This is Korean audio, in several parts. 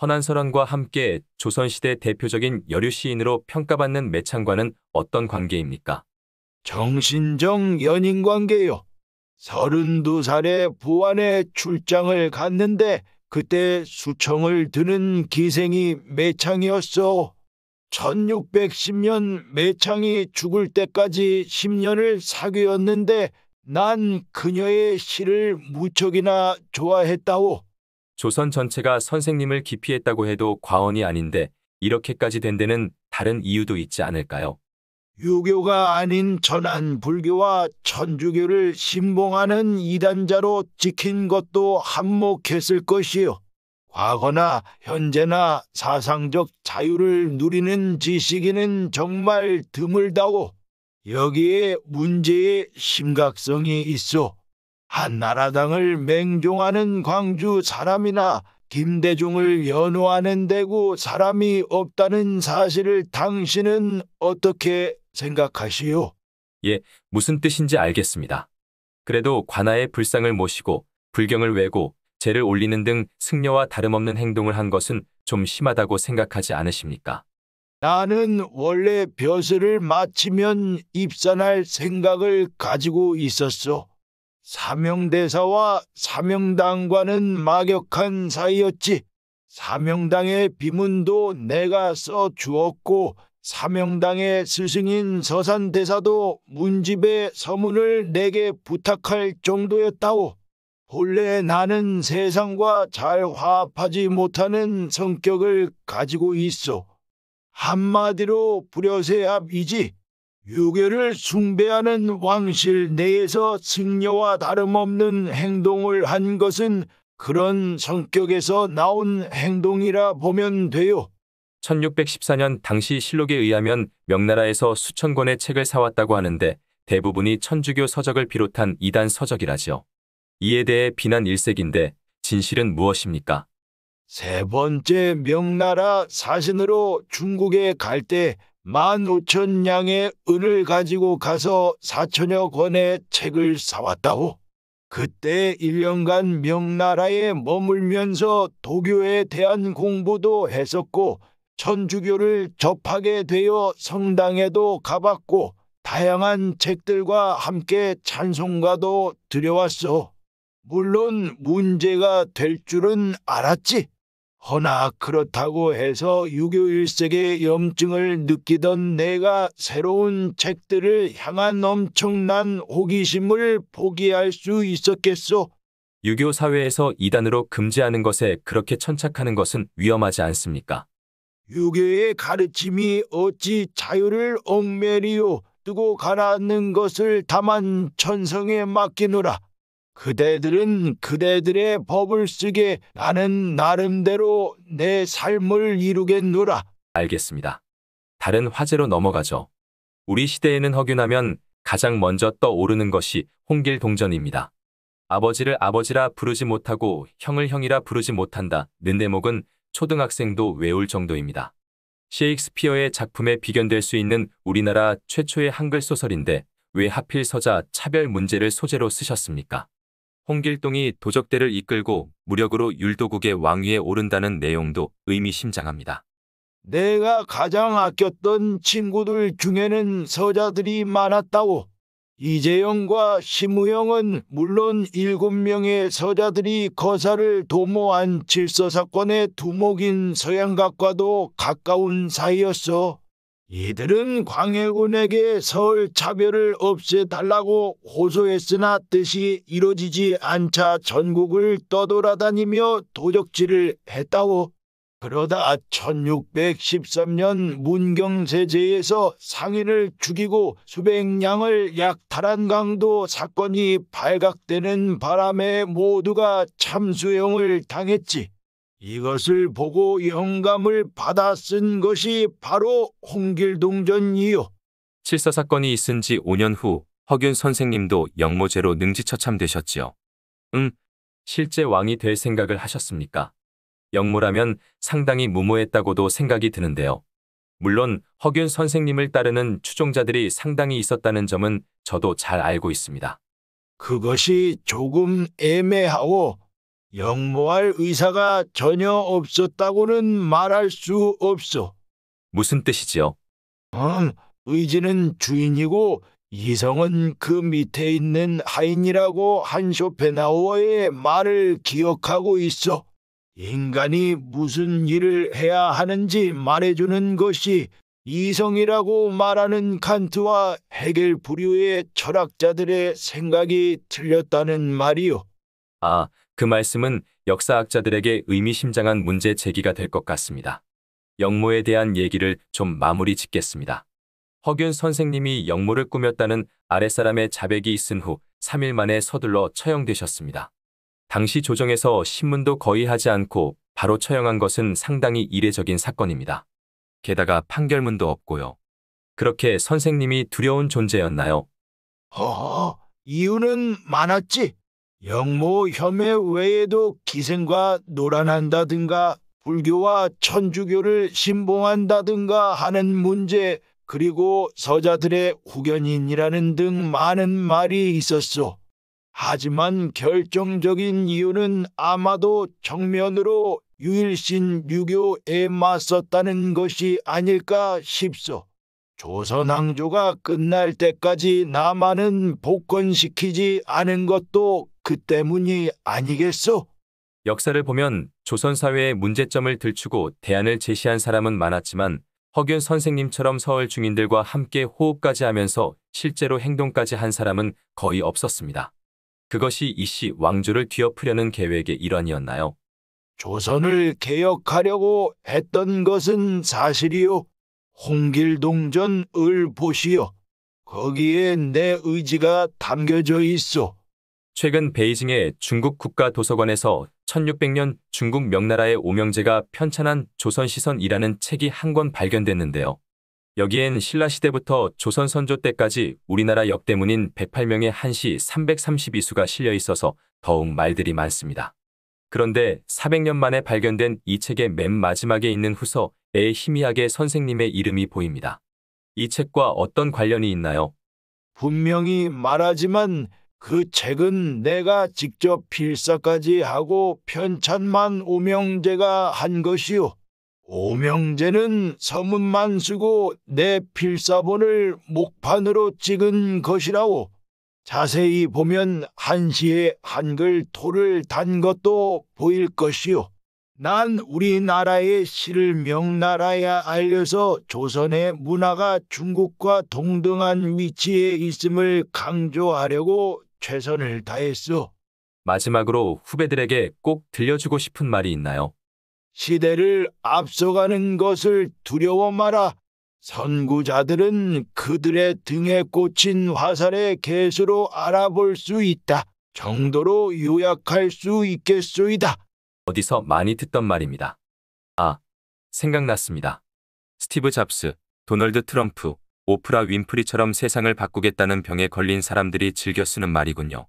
허난설원과 함께 조선시대 대표적인 여류 시인으로 평가받는 매창과는 어떤 관계입니까? 정신적 연인관계요. 32살에 부안에 출장을 갔는데 그때 수청을 드는 기생이 매창이었어. 1610년 매창이 죽을 때까지 10년을 사귀었는데 난 그녀의 시를 무척이나 좋아했다오. 조선 전체가 선생님을 기피했다고 해도 과언이 아닌데 이렇게까지 된 데는 다른 이유도 있지 않을까요? 유교가 아닌 전한불교와 천주교를 신봉하는 이단자로 찍힌 것도 한몫했을 것이요. 과거나 현재나 사상적 자유를 누리는 지식인은 정말 드물다고. 여기에 문제의 심각성이 있어. 한나라당을 맹종하는 광주 사람이나 김대중을 연호하는 대구 사람이 없다는 사실을 당신은 어떻게 생각하시오? 예, 무슨 뜻인지 알겠습니다. 그래도 관아의 불상을 모시고 불경을 외고 제를 올리는 등 승려와 다름없는 행동을 한 것은 좀 심하다고 생각하지 않으십니까? 나는 원래 벼슬을 마치면 입산할 생각을 가지고 있었소. 사명대사와 사명당과는 막역한 사이였지. 사명당의 비문도 내가 써주었고 사명당의 스승인 서산대사도 문집의 서문을 내게 부탁할 정도였다오. 본래 나는 세상과 잘 화합하지 못하는 성격을 가지고 있어. 한마디로 불효세합이지. 유교를 숭배하는 왕실 내에서 승려와 다름없는 행동을 한 것은 그런 성격에서 나온 행동이라 보면 돼요. 1614년 당시 실록에 의하면 명나라에서 수천 권의 책을 사왔다고 하는데 대부분이 천주교 서적을 비롯한 이단 서적이라지요. 이에 대해 비난 일색인데 진실은 무엇입니까? 세 번째 명나라 사신으로 중국에 갈 때 15,000냥의 은을 가지고 가서 4천여 권의 책을 사왔다오. 그때 1년간 명나라에 머물면서 도교에 대한 공부도 했었고 천주교를 접하게 되어 성당에도 가봤고 다양한 책들과 함께 찬송가도 드려왔어. 물론 문제가 될 줄은 알았지. 허나 그렇다고 해서 유교 일색의 염증을 느끼던 내가 새로운 책들을 향한 엄청난 호기심을 포기할 수 있었겠소? 유교 사회에서 이단으로 금지하는 것에 그렇게 천착하는 것은 위험하지 않습니까? 유교의 가르침이 어찌 자유를 얽매리요 뜨고 가라앉는 것을 다만 천성에 맡기노라. 그대들은 그대들의 법을 쓰게 나는 나름대로 내 삶을 이루겠노라. 알겠습니다. 다른 화제로 넘어가죠. 우리 시대에는 허균하면 가장 먼저 떠오르는 것이 홍길동전입니다. 아버지를 아버지라 부르지 못하고 형을 형이라 부르지 못한다는 대목은 초등학생도 외울 정도입니다. 셰익스피어의 작품에 비견될 수 있는 우리나라 최초의 한글 소설인데 왜 하필 서자 차별 문제를 소재로 쓰셨습니까? 홍길동이 도적대를 이끌고 무력으로 율도국의 왕위에 오른다는 내용도 의미심장합니다. 내가 가장 아꼈던 친구들 중에는 서자들이 많았다오. 이재영과 심우영은 물론 7명의 서자들이 거사를 도모한 질서사건의 두목인 서양각과도 가까운 사이였어. 이들은 광해군에게 서울 차별을 없애달라고 호소했으나 뜻이 이루어지지 않자 전국을 떠돌아다니며 도적질을 했다오. 그러다 1613년 문경세제에서 상인을 죽이고 수백량을 약탈한 강도 사건이 발각되는 바람에 모두가 참수형을 당했지. 이것을 보고 영감을 받아 쓴 것이 바로 홍길동전이요. 칠서 사건이 있은 지 5년 후 허균 선생님도 영모제로 능지처참되셨지요. 실제 왕이 될 생각을 하셨습니까? 영모라면 상당히 무모했다고도 생각이 드는데요. 물론 허균 선생님을 따르는 추종자들이 상당히 있었다는 점은 저도 잘 알고 있습니다. 그것이 조금 애매하오. 영모할 의사가 전혀 없었다고는 말할 수 없어. 무슨 뜻이지요? 의지는 주인이고 이성은 그 밑에 있는 하인이라고 한 쇼펜하우어의 말을 기억하고 있어. 인간이 무슨 일을 해야 하는지 말해주는 것이 이성이라고 말하는 칸트와 헤겔 부류의 철학자들의 생각이 틀렸다는 말이요. 아, 그 말씀은 역사학자들에게 의미심장한 문제 제기가 될 것 같습니다. 영모에 대한 얘기를 좀 마무리 짓겠습니다. 허균 선생님이 영모를 꾸몄다는 아랫사람의 자백이 있은 후 3일 만에 서둘러 처형되셨습니다. 당시 조정에서 신문도 거의 하지 않고 바로 처형한 것은 상당히 이례적인 사건입니다. 게다가 판결문도 없고요. 그렇게 선생님이 두려운 존재였나요? 이유는 많았지. 영모 혐의 외에도 기생과 노란한다든가 불교와 천주교를 신봉한다든가 하는 문제, 그리고 서자들의 후견인이라는 등 많은 말이 있었소. 하지만 결정적인 이유는 아마도 정면으로 유일신 유교에 맞섰다는 것이 아닐까 싶소. 조선 왕조가 끝날 때까지 남한은 복권시키지 않은 것도 그 때문이 아니겠소? 역사를 보면 조선 사회의 문제점을 들추고 대안을 제시한 사람은 많았지만 허균 선생님처럼 서울 중인들과 함께 호흡까지 하면서 실제로 행동까지 한 사람은 거의 없었습니다. 그것이 이씨 왕조를 뒤엎으려는 계획의 일환이었나요? 조선을 개혁하려고 했던 것은 사실이요. 홍길동전을 보시오. 거기에 내 의지가 담겨져 있어. 최근 베이징의 중국 국가도서관에서 1600년 중국 명나라의 오명제가 편찬한 조선시선이라는 책이 한 권 발견됐는데요. 여기엔 신라시대부터 조선 선조 때까지 우리나라 역대문인 108명의 한시 332수가 실려 있어서 더욱 말들이 많습니다. 그런데 400년 만에 발견된 이 책의 맨 마지막에 있는 후서에 희미하게 선생님의 이름이 보입니다. 이 책과 어떤 관련이 있나요? 분명히 말하지만 그 책은 내가 직접 필사까지 하고 편찬만 오명제가 한 것이요. 오명제는 서문만 쓰고 내 필사본을 목판으로 찍은 것이라오. 자세히 보면 한시에 한글 토를 단 것도 보일 것이요. 난 우리나라의 시를 명나라에 알려서 조선의 문화가 중국과 동등한 위치에 있음을 강조하려고 최선을 다했어. 마지막으로 후배들에게 꼭 들려주고 싶은 말이 있나요? 시대를 앞서가는 것을 두려워 마라. 선구자들은 그들의 등에 꽂힌 화살의 개수로 알아볼 수 있다. 정도로 요약할 수 있겠소이다. 어디서 많이 듣던 말입니다. 아, 생각났습니다. 스티브 잡스, 도널드 트럼프, 오프라 윈프리처럼 세상을 바꾸겠다는 병에 걸린 사람들이 즐겨 쓰는 말이군요.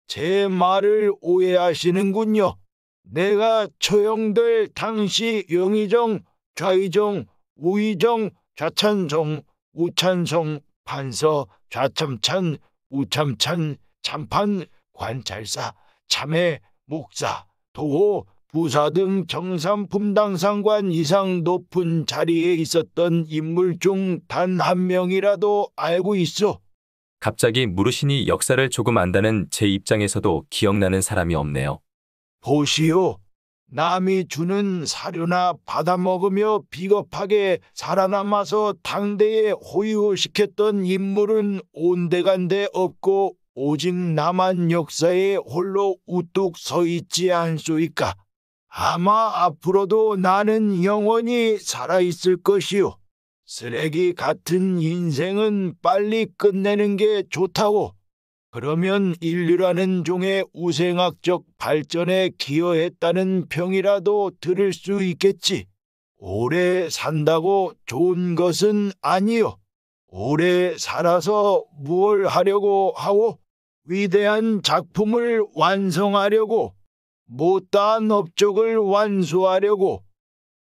제 말을 오해하시는군요. 내가 처형될 당시 영의정, 좌의정, 우의정, 좌찬성, 우찬성, 판서, 좌참찬, 우참찬, 참판, 관찰사, 참회, 목사, 도호, 부사 등 정삼품당상관 이상 높은 자리에 있었던 인물 중 단 한 명이라도 알고 있어. 갑자기 물으시니 역사를 조금 안다는 제 입장에서도 기억나는 사람이 없네요. 보시오. 남이 주는 사료나 받아먹으며 비겁하게 살아남아서 당대에 호위호식했던 인물은 온데간데 없고 오직 남한 역사에 홀로 우뚝 서 있지 않소이까. 아마 앞으로도 나는 영원히 살아있을 것이오. 쓰레기 같은 인생은 빨리 끝내는 게 좋다고. 그러면 인류라는 종의 우생학적 발전에 기여했다는 평이라도 들을 수 있겠지. 오래 산다고 좋은 것은 아니요. 오래 살아서 무엇을 하려고 하오? 위대한 작품을 완성하려고, 못다한 업적을 완수하려고,